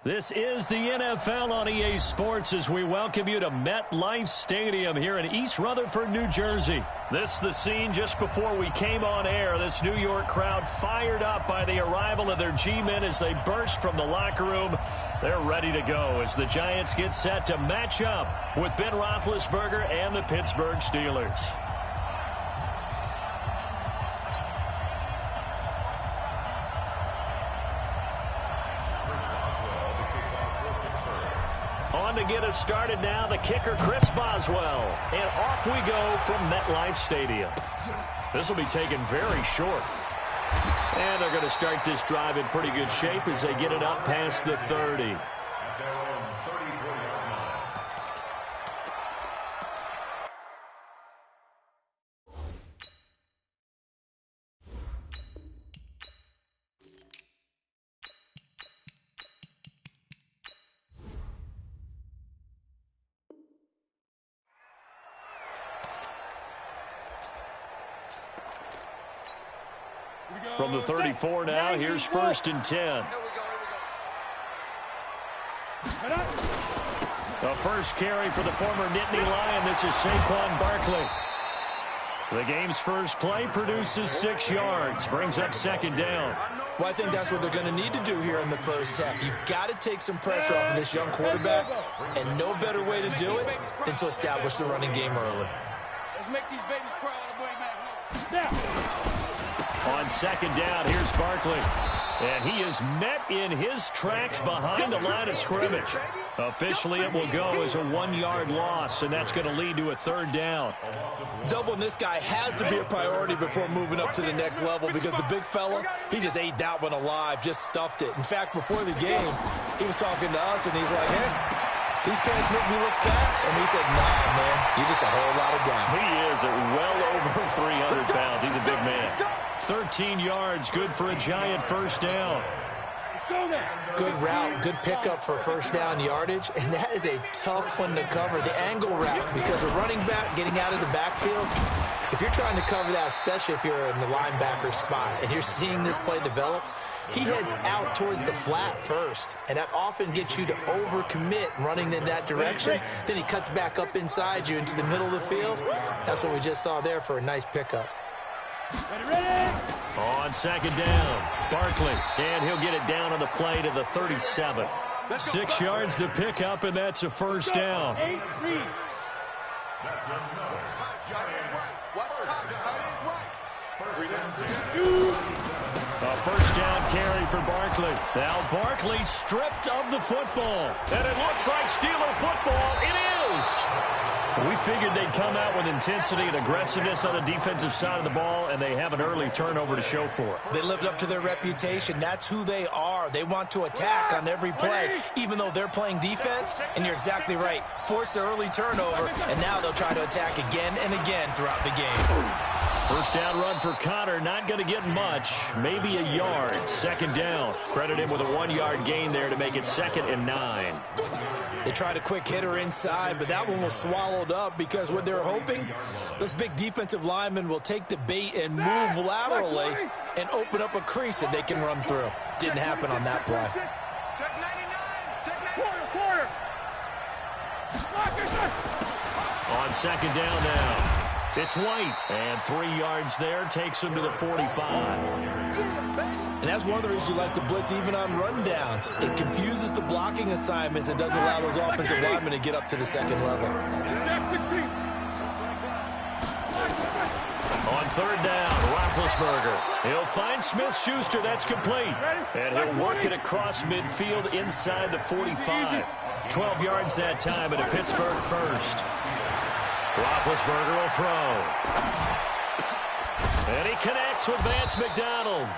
This is the NFL on EA Sports as we welcome you to MetLife Stadium here in East Rutherford, New Jersey. This is the scene just before we came on air. This New York crowd fired up by the arrival of their G-men as they burst from the locker room. They're ready to go as the Giants get set to match up with Ben Roethlisberger and the Pittsburgh Steelers. To get us started now, the kicker, Chris Boswell. And off we go from MetLife Stadium. This will be taken very short. And they're going to start this drive in pretty good shape as they get it up past the 30. From the 34 now, here's 1st and 10. The first carry for the former Nittany Lion. This is Saquon Barkley. The game's first play produces 6 yards, brings up 2nd down. Well, I think that's what they're going to need to do here in the first half. You've got to take some pressure off of this young quarterback, and no better way to do it than to establish the running game early. Let's make these babies cry on the way back home. On 2nd down, here's Barkley. And he is met in his tracks behind the line of scrimmage. Officially, it will go as a 1-yard loss, and that's going to lead to a 3rd down. Doubling this guy has to be a priority before moving up to the next level because the big fella, he just ate that one alive, just stuffed it. In fact, before the game, he was talking to us, and he's like, hey, these pants make me look fat. And he said, nah, man, you're just a whole lot of guy. He is at well over 300 pounds. He's a big man. 13 yards, good for a Giant 1st down. Good route, good pickup for 1st down yardage, and that is a tough one to cover, the angle route, because a running back getting out of the backfield, if you're trying to cover that, especially if you're in the linebacker spot, and you're seeing this play develop, he heads out towards the flat first, and that often gets you to overcommit running in that direction. Then he cuts back up inside you into the middle of the field. That's what we just saw there for a nice pickup. On 2nd down, Barkley, and he'll get it down on the play to the 37. 6 yards the pickup, and that's a 1st down. A 1st down carry for Barkley. Now Barkley stripped of the football, and it looks like Steeler football. It is. We figured they'd come out with intensity and aggressiveness on the defensive side of the ball, and they have an early turnover to show for it. They lived up to their reputation. That's who they are. They want to attack on every play, even though they're playing defense. And you're exactly right. Force the early turnover, and now they'll try to attack again and again throughout the game. 1st down run for Connor, not going to get much, maybe a yard. 2nd down. Credit him with a 1-yard gain there to make it 2nd and 9. They tried a quick hitter inside, but that one was swallowed up because what they're hoping, those big defensive linemen will take the bait and move laterally and open up a crease that they can run through. Didn't happen on that play. On 2nd down now. It's White, and 3 yards there takes him to the 45. And that's one of the reasons you like to blitz even on rundowns. It confuses the blocking assignments and doesn't allow those offensive linemen to get up to the 2nd level. On 3rd down, Roethlisberger. He'll find Smith-Schuster. That's complete. And he'll work it across midfield inside the 45. 12 yards that time at a Pittsburgh 1st. Roethlisberger will throw. And he connects with Vance McDonald.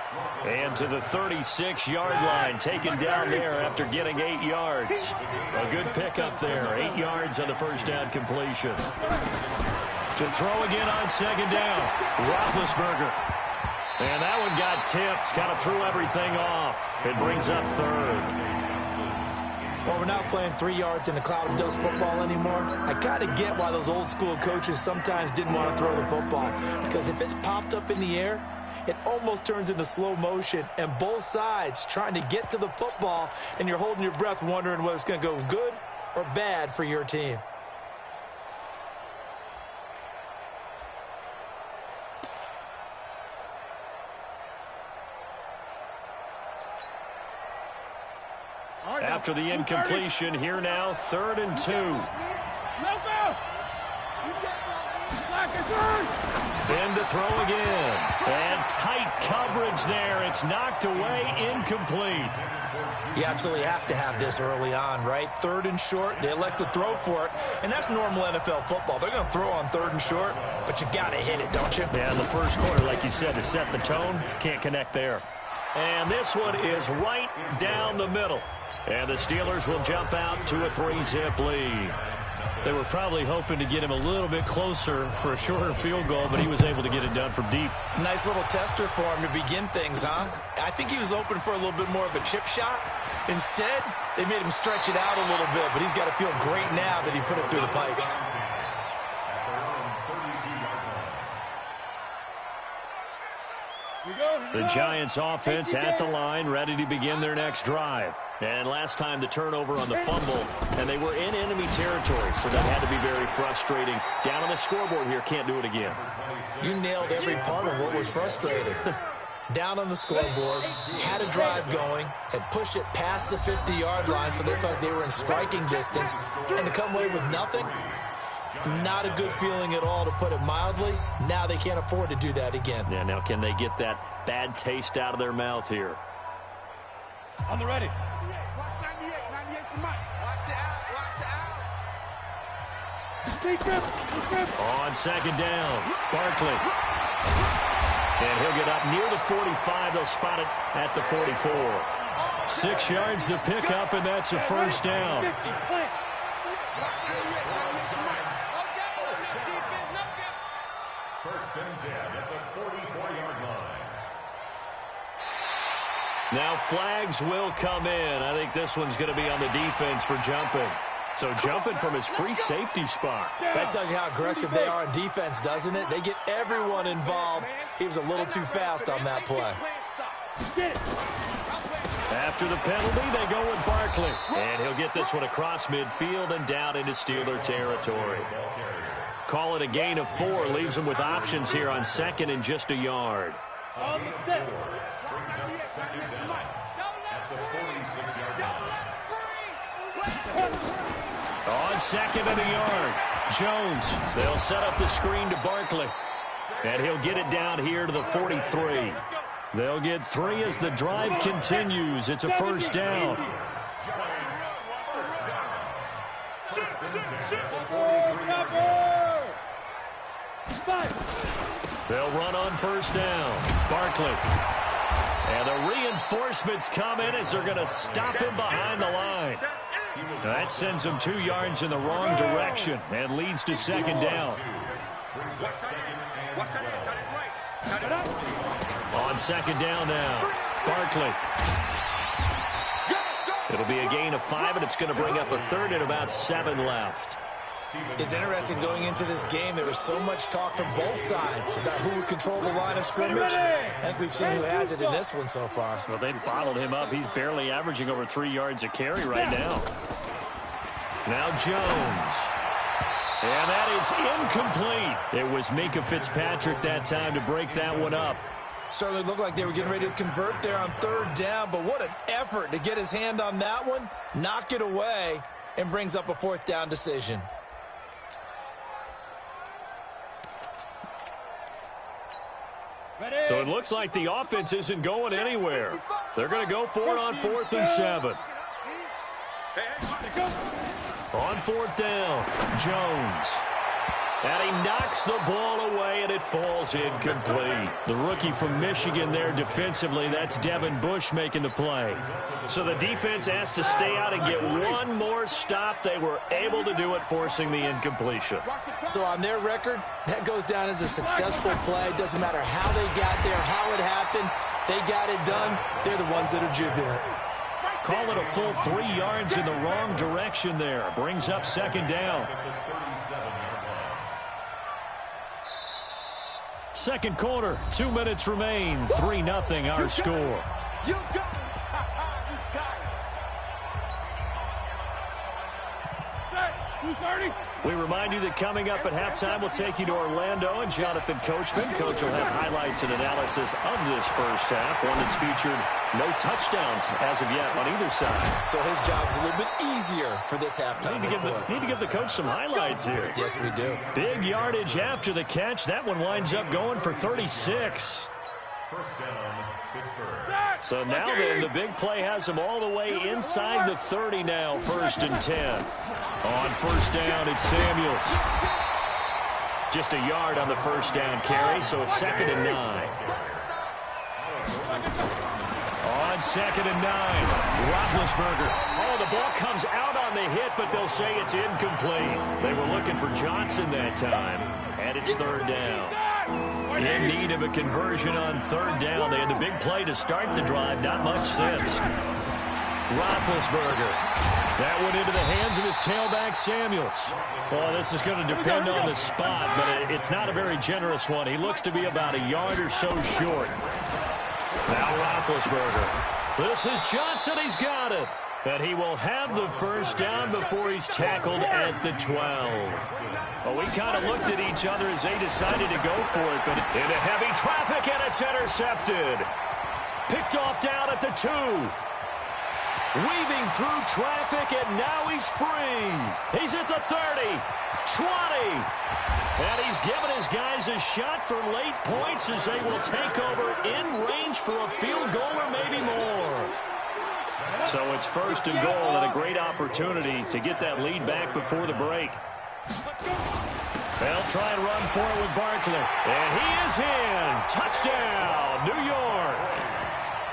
And to the 36-yard line, taken down there after getting 8 yards. A good pickup there, 8 yards on the 1st down completion. To throw again on 2nd down, Roethlisberger. And that one got tipped, kind of threw everything off. It brings up 3rd. Well, we're not playing 3 yards in a cloud of dust football anymore. I kind of get why those old school coaches sometimes didn't want to throw the football. Because if it's popped up in the air, it almost turns into slow motion, and both sides trying to get to the football, and you're holding your breath wondering whether it's going to go good or bad for your team. After the incompletion, here now, 3rd and 2. In to throw again. And tight coverage there. It's knocked away, incomplete. You absolutely have to have this early on, right? 3rd and short, they elect to throw for it, and that's normal NFL football. They're going to throw on 3rd and short, but you've got to hit it, don't you? Yeah, in the first quarter, like you said, to set the tone, can't connect there. And this one is right down the middle. And the Steelers will jump out to a 3-zip lead. They were probably hoping to get him a little bit closer for a shorter field goal, but he was able to get it done from deep. Nice little tester for him to begin things, huh? I think he was open for a little bit more of a chip shot. Instead, they made him stretch it out a little bit, but he's got to feel great now that he put it through the pipes. The Giants offense at the line, ready to begin their next drive. And last time the turnover on the fumble, and they were in enemy territory, so that had to be very frustrating. Down on the scoreboard here, can't do it again. You nailed every part of what was frustrating. Down on the scoreboard, had a drive going, had pushed it past the 50-yard line, so they felt they were in striking distance, and to come away with nothing, not a good feeling at all, to put it mildly. Now they can't afford to do that again. Yeah, now can they get that bad taste out of their mouth here? On the ready. On 2nd down, Barkley. And he'll get up near the 45. They'll spot it at the 44. 6 yards the pickup, and that's a 1st down. Now flags will come in. I think this one's going to be on the defense for jumping. So jumping from his free safety spot. That tells you how aggressive they are on defense, doesn't it? They get everyone involved. He was a little too fast on that play. After the penalty, they go with Barkley. And he'll get this one across midfield and down into Steeler territory. Call it a gain of 4. Leaves them with options here on 2nd and just a yard. On 2nd and a yard, Jones. They'll set up the screen to Barkley. And he'll get it down here to the 43. They'll get 3 as the drive continues. It's a 1st down. They'll run on 1st down. Barkley. And the reinforcements come in as they're going to stop him behind the line. That sends him 2 yards in the wrong direction and leads to 2nd down. On 2nd down now, Barkley. It'll be a gain of 5, and it's going to bring up a 3rd and about 7 left. It's interesting going into this game. There was so much talk from both sides about who would control the line of scrimmage. I think we've seen who has it in this one so far. Well, they've bottled him up. He's barely averaging over 3 yards a carry right now. Now Jones. And that is incomplete. It was Mika Fitzpatrick that time to break that one up. Certainly looked like they were getting ready to convert there on 3rd down, but what an effort to get his hand on that one, knock it away, and brings up a 4th down decision. So it looks like the offense isn't going anywhere. They're going to go for it on 4th and 7. On 4th down, Jones. And he knocks the ball away, and it falls incomplete. The rookie from Michigan there defensively, that's Devin Bush making the play. So the defense has to stay out and get one more stop. They were able to do it, forcing the incompletion. So on their record, that goes down as a successful play. Doesn't matter how they got there, how it happened. They got it done. They're the ones that are jubilant. Call it a full 3 yards in the wrong direction there. Brings up 2nd down. Second quarter, 2 minutes remain. 3-0 our score. You go. He's tired. Set. 2:30. We remind you that coming up at halftime, we'll take you to Orlando and Jonathan Coachman. Coach will have highlights and analysis of this first half, one that's featured no touchdowns as of yet on either side. So his job's a little bit easier for this halftime report. Need to give the coach some highlights here. Yes, we do. Big yardage after the catch. That one winds up going for 36. First down, Pittsburgh. So now then, the big play has him all the way inside the 30 now, 1st and 10. On first down, it's Samuels. Just a yard on the first down carry, so it's 2nd and 9. On 2nd and 9, Roethlisberger. Oh, the ball comes out on the hit, but they'll say it's incomplete. They were looking for Johnson that time, and it's 3rd down. In need of a conversion on 3rd down. They had the big play to start the drive. Not much since. Roethlisberger. That went into the hands of his tailback, Samuels. Well, this is going to depend on the spot, but it's not a very generous one. He looks to be about a yard or so short. Now Roethlisberger. This is Johnson. He's got it. And he will have the first down before he's tackled at the 12. Well, we kind of looked at each other as they decided to go for it, but into heavy traffic, and it's intercepted. Picked off down at the 2. Weaving through traffic, and now he's free. He's at the 30, 20. And he's given his guys a shot for late points as they will take over in range for a field goal or maybe more. So it's 1st and goal and a great opportunity to get that lead back before the break. They'll try and run for it with Barkley. And he is in. Touchdown, New York.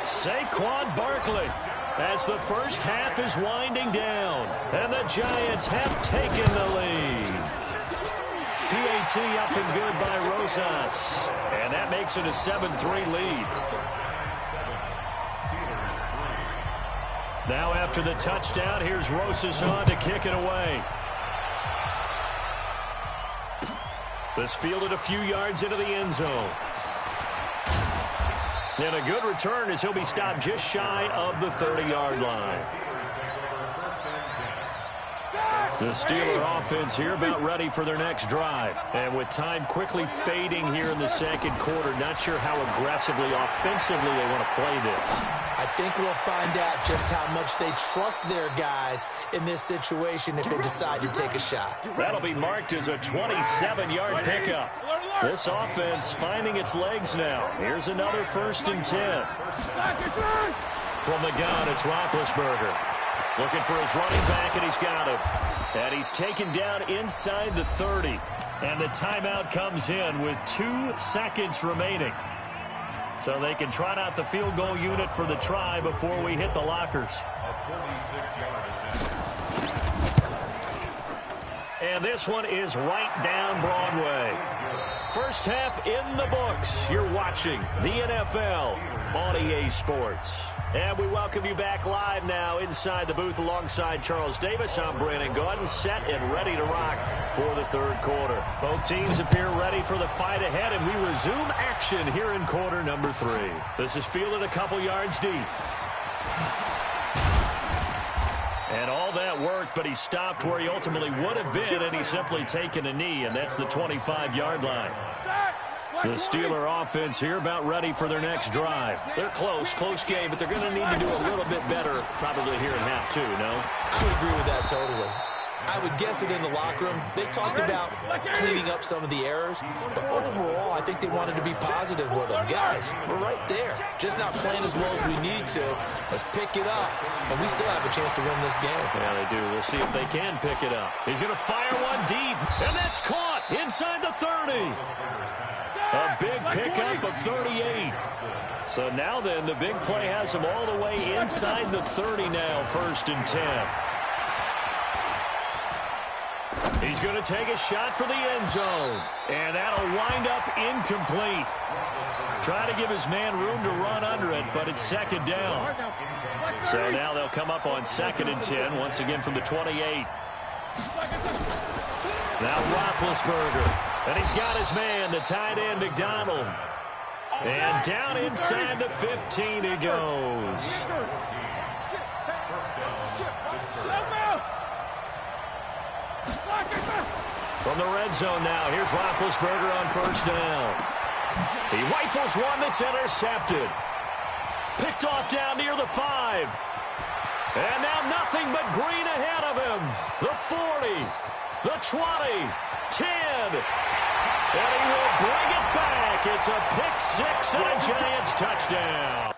Saquon Barkley as the first half is winding down. And the Giants have taken the lead. PAT up and good by Rosas. And that makes it a 7-3 lead. Now after the touchdown, here's Rosas on to kick it away. This fielded a few yards into the end zone. And a good return as he'll be stopped just shy of the 30-yard line. The Steeler offense here about ready for their next drive. And with time quickly fading here in the second quarter, not sure how aggressively, offensively they want to play this. I think we'll find out just how much they trust their guys in this situation if they decide to take a shot. That'll be marked as a 27-yard pickup. This offense finding its legs now. Here's another 1st and 10. From the gun, it's Roethlisberger. Looking for his running back, and he's got him. And he's taken down inside the 30. And the timeout comes in with 2 seconds remaining. So they can trot out the field goal unit for the try before we hit the lockers. And this one is right down Broadway. First half in the books. You're watching the NFL on EA Sports. And we welcome you back live now inside the booth alongside Charles Davis. I'm Brandon Gordon, set and ready to rock for the 3rd quarter. Both teams appear ready for the fight ahead, and we resume action here in quarter number 3. This is fielded a couple yards deep. And all that worked, but he stopped where he ultimately would have been, and he's simply taken a knee, and that's the 25-yard line. The Steeler offense here about ready for their next drive. They're close game, but they're going to need to do a little bit better probably here in half 2, no? I would agree with that totally. I would guess it in the locker room. They talked about cleaning up some of the errors, but overall, I think they wanted to be positive with them. Guys, we're right there. Just not playing as well as we need to. Let's pick it up, and we still have a chance to win this game. Yeah, they do. We'll see if they can pick it up. He's going to fire one deep, and that's caught inside the 30. A big pickup of 38. So now then, the big play has him all the way inside the 30 now, 1st and 10. He's going to take a shot for the end zone. And that'll wind up incomplete. Trying to give his man room to run under it, but it's 2nd down. So now they'll come up on 2nd and 10, once again from the 28. Now Roethlisberger. And he's got his man, the tight end, McDonald. And down inside the 15 he goes. From the red zone now, here's Roethlisberger on first down. He rifles one that's intercepted. Picked off down near the 5. And now nothing but green ahead of him. The 40, the 20, 10. And he will bring it back. It's a pick six and a Giants touchdown.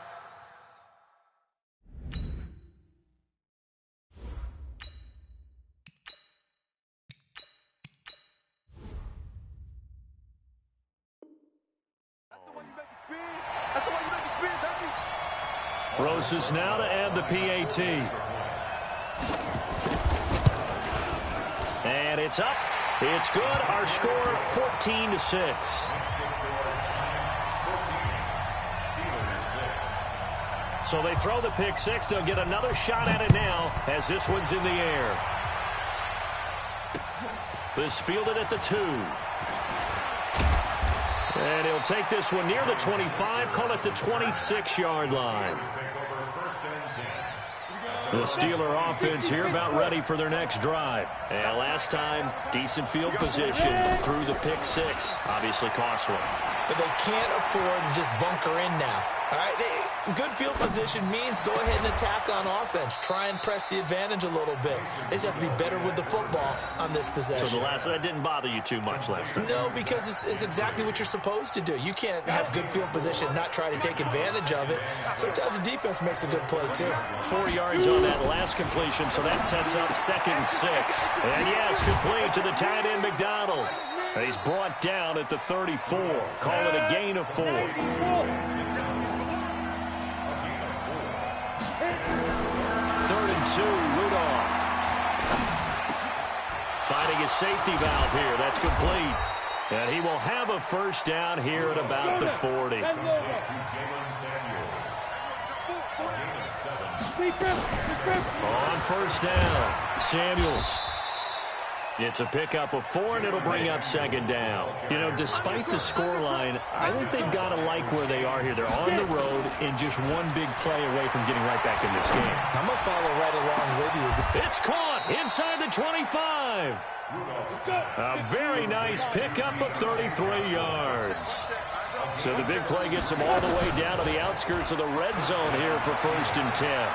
Roses now to add the PAT. And it's up. It's good. Our score 14-6. So they throw the pick six. They'll get another shot at it now as this one's in the air. This fielded at the 2. And he'll take this one near the 25, call it the 26-yard line. The Steeler offense here about ready for their next drive. And last time, decent field position through the pick six. Obviously costly. But they can't afford to just bunker in now. All right, good field position means go ahead and attack on offense. Try and press the advantage a little bit. They just have to be better with the football on this possession. So that didn't bother you too much last time? No, because it's exactly what you're supposed to do. You can't have good field position and not try to take advantage of it. Sometimes the defense makes a good play, too. 4 yards on that last completion, so that sets up 2nd and 6. And yes, complete to the tight end, McDonald. And he's brought down at the 34. Call it a gain of 4. 3rd and 2, Rudolph. Finding his safety valve here. That's complete. And he will have a first down here at about the 40. On first down, Samuels. It's a pickup of 4, and it'll bring up 2nd down. You know, despite the scoreline, I think they've got to like where they are here. They're on the road and just one big play away from getting right back in this game. I'm going to follow right along with you. It's caught inside the 25. A very nice pickup of 33 yards. So the big play gets them all the way down to the outskirts of the red zone here for 1st and 10.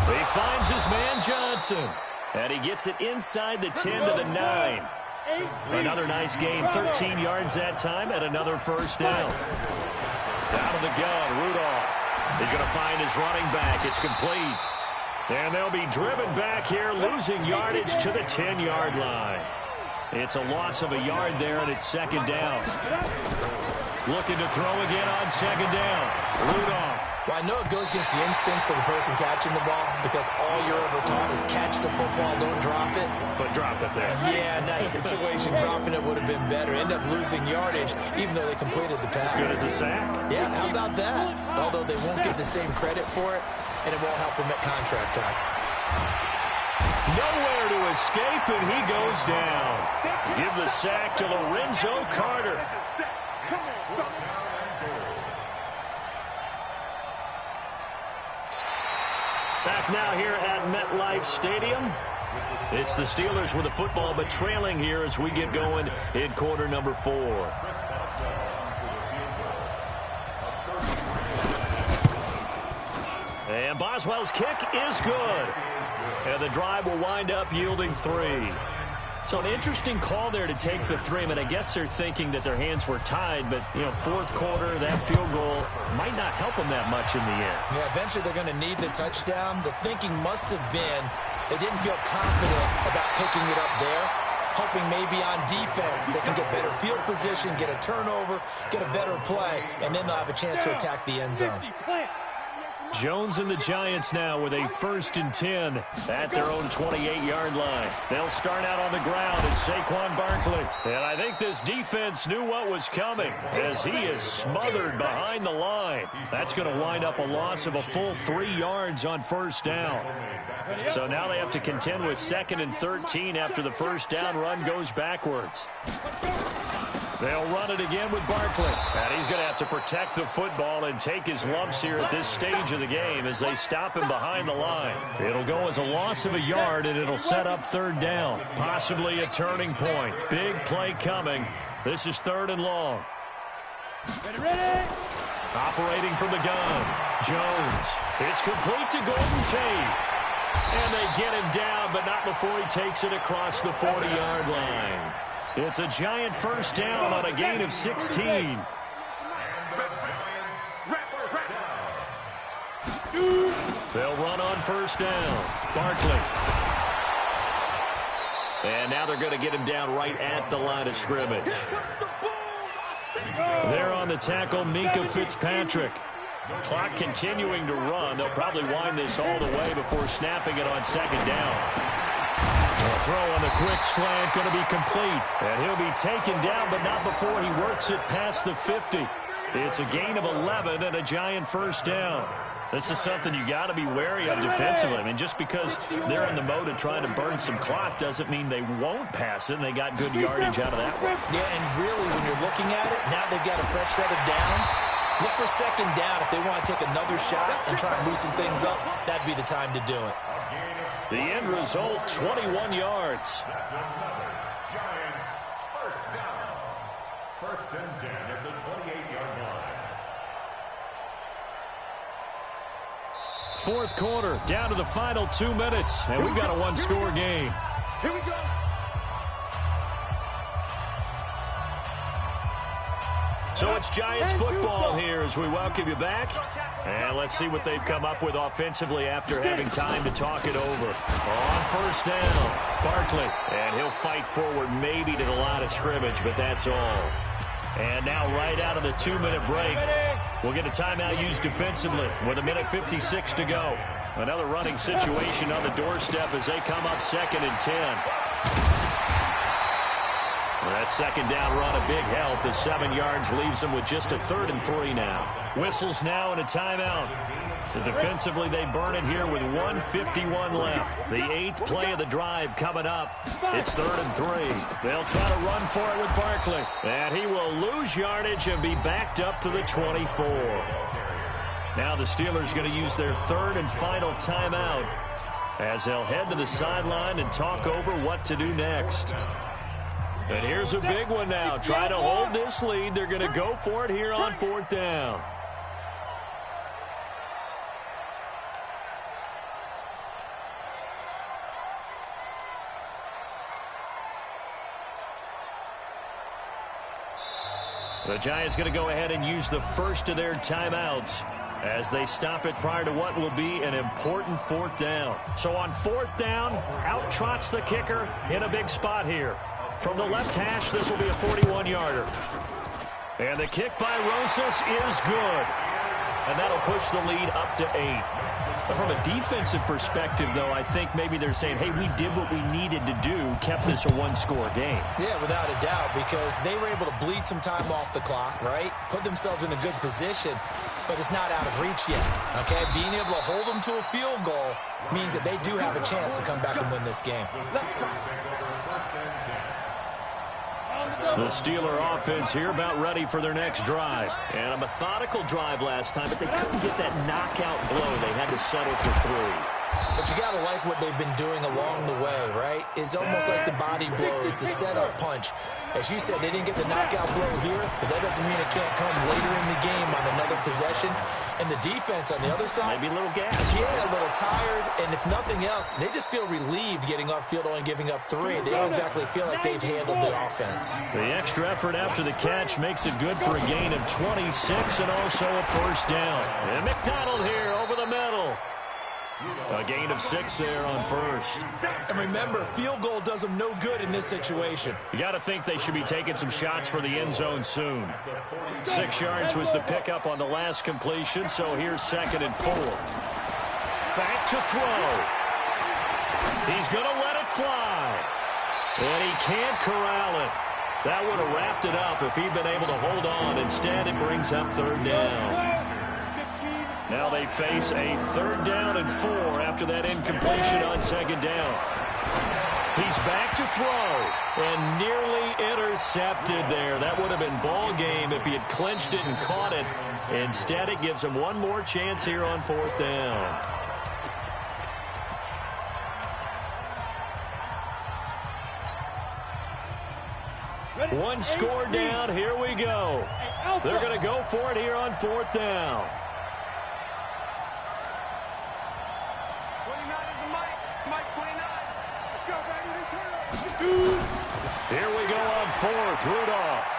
He finds his man Johnson, and he gets it inside the 10 to the 9. Another nice gain, 13 yards that time, and another first down. Out of the gun, Rudolph. He's going to find his running back. It's complete. And they'll be driven back here, losing yardage to the 10-yard line. It's a loss of a yard there, and it's 2nd down. Looking to throw again on 2nd down. Rudolph. Well, I know it goes against the instincts of the person catching the ball because all you're ever taught is catch the football, don't drop it. But drop it there. Yeah, in that situation, dropping it would have been better. End up losing yardage, even though they completed the pass. As good as a sack. Yeah, how about that? Although they won't get the same credit for it, and it won't help them at contract time. Nowhere to escape, and he goes down. Give the sack to Lorenzo Carter. Back now here at MetLife Stadium. It's the Steelers with the football, but trailing here as we get going in quarter number 4. And Boswell's kick is good. And the drive will wind up yielding 3. So an interesting call there to take the 3. I mean, I guess they're thinking that their hands were tied, but, you know, 4th quarter, that field goal might not help them that much in the end. Yeah, eventually they're going to need the touchdown. The thinking must have been they didn't feel confident about picking it up there, hoping maybe on defense they can get better field position, get a turnover, get a better play, and then they'll have a chance to attack the end zone. Jones and the Giants now with a 1st and 10 at their own 28-yard line. They'll start out on the ground and Saquon Barkley. And I think this defense knew what was coming as he is smothered behind the line. That's going to wind up a loss of a full 3 yards on 1st down. So now they have to contend with 2nd and 13 after the first down run goes backwards. They'll run it again with Barkley. And he's going to have to protect the football and take his lumps here at this stage of the game as they stop him behind the line. It'll go as a loss of a yard, and it'll set up 3rd down. Possibly a turning point. Big play coming. This is 3rd and long. Ready. Operating from the gun. Jones. It's complete to Golden Tate. And they get him down, but not before he takes it across the 40-yard line. It's a giant first down on a gain of 16. They'll run on first down. Barkley. And now they're going to get him down right at the line of scrimmage. There on the tackle, Minka Fitzpatrick. Clock continuing to run. They'll probably wind this all the way before snapping it on 2nd down. The throw on the quick slant going to be complete. And he'll be taken down, but not before he works it past the 50. It's a gain of 11 and a giant first down. This is something you got to be wary of defensively. I mean, just because they're in the mode of trying to burn some clock doesn't mean they won't pass it, and they got good yardage out of that one. Yeah, and really, when you're looking at it, now they've got a fresh set of downs. Look for 2nd down if they want to take another shot and try and loosen things up. That'd be the time to do it. The end result, 21 yards. That's another Giants first down. 1st and 10 at the 28-yard line. 4th quarter, down to the final 2 minutes, and we've got a one-score game. Here we go. So it's Giants football here as we welcome you back. And let's see what they've come up with offensively after having time to talk it over. On first down, Barkley. And he'll fight forward maybe to the line of scrimmage, but that's all. And now right out of the 2-minute break, we'll get a timeout used defensively with 1:56 to go. Another running situation on the doorstep as they come up 2nd and 10. That 2nd down run a big help. The 7 yards leaves them with just a 3rd and 3 now. Whistles now and a timeout. So defensively, they burn it here with 1:51 left. The 8th play of the drive coming up. It's 3rd and 3. They'll try to run for it with Barkley. And he will lose yardage and be backed up to the 24. Now the Steelers going to use their 3rd and final timeout as they'll head to the sideline and talk over what to do next. And here's a big one now. Try to hold this lead. They're going to go for it here on 4th down. The Giants going to go ahead and use the first of their timeouts as they stop it prior to what will be an important 4th down. So on 4th down, out trots the kicker in a big spot here. From the left hash, this will be a 41-yarder. And the kick by Rosas is good. And that'll push the lead up to 8. But from a defensive perspective, though, I think maybe they're saying, hey, we did what we needed to do, kept this a one-score game. Yeah, without a doubt, because they were able to bleed some time off the clock, right? Put themselves in a good position, but it's not out of reach yet, okay? Being able to hold them to a field goal means that they do have a chance to come back and win this game. The Steeler offense here about ready for their next drive. And a methodical drive last time, but they couldn't get that knockout blow. They had to settle for 3. But you got to like what they've been doing along the way, right? It's almost like the body blows, the setup punch. As you said, they didn't get the knockout blow here, but that doesn't mean it can't come later in the game on another possession. And the defense on the other side, maybe a little gas. Yeah, a little tired. And if nothing else, they just feel relieved getting off field, only giving up 3. They don't exactly feel like they've handled the offense. The extra effort after the catch makes it good for a gain of 26 and also a first down. And McDonald here over the middle. A gain of 6 there on first. And remember, field goal does them no good in this situation. You got to think they should be taking some shots for the end zone soon. 6 yards was the pickup on the last completion, so here's 2nd and 4. Back to throw. He's going to let it fly. And he can't corral it. That would have wrapped it up if he'd been able to hold on. Instead, it brings up 3rd down. Now they face a 3rd down and 4 after that incompletion on 2nd down. He's back to throw and nearly intercepted there. That would have been ball game if he had clinched it and caught it. Instead, it gives him one more chance here on 4th down. One score down. Here we go. They're going to go for it here on 4th down. 29 is a Mike 29. Let's go, baby. Here we go on 4th. Rudolph.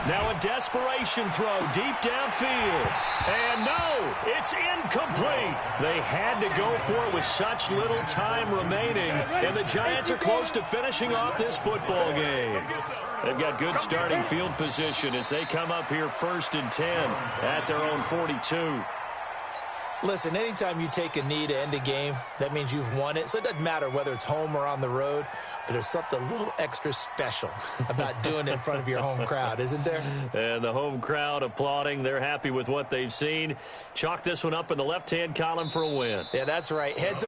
Now a desperation throw deep downfield. And no, it's incomplete. They had to go for it with such little time remaining. And the Giants are close to finishing off this football game. They've got good starting field position as they come up here 1st and 10 at their own 42. Listen, anytime you take a knee to end a game, that means you've won it. So it doesn't matter whether it's home or on the road, but there's something a little extra special about doing it in front of your home crowd, isn't there? And the home crowd applauding. They're happy with what they've seen. Chalk this one up in the left-hand column for a win. Yeah, that's right. Head to